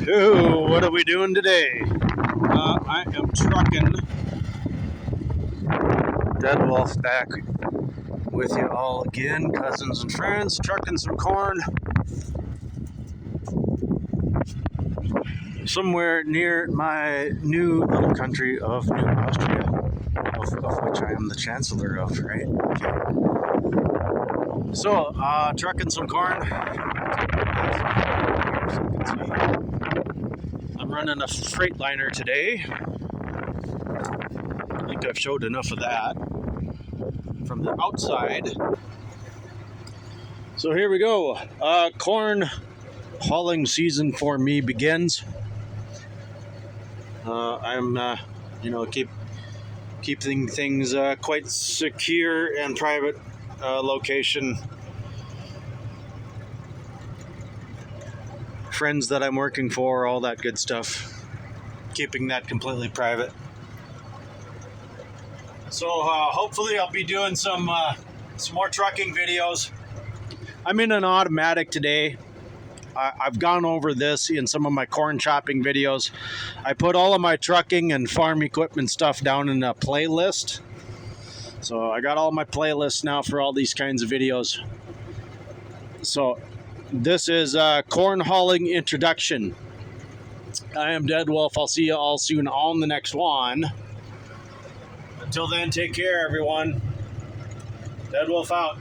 Ooh, what are we doing today? I am trucking. Dead Wolf back with you all again, cousins and friends, trucking some corn somewhere near my new little country of New Austria, of which I am the chancellor of, right? Okay. So, trucking some corn. I'm running a Freightliner today. I think I've showed enough of that from the outside. So here we go. Corn hauling season for me begins. I'm, keeping things quite secure and private location. Friends that I'm working for, all that good stuff. Keeping that completely private. So hopefully I'll be doing some more trucking videos. I'm in an automatic today. I've gone over this in some of my corn chopping videos. I put all of my trucking and farm equipment stuff down in a playlist. So I got all my playlists now for all these kinds of videos. So this is corn hauling introduction. I am Dead Wolf. I'll see you all soon on the next one. Until then, take care, everyone. Dead Wolf out.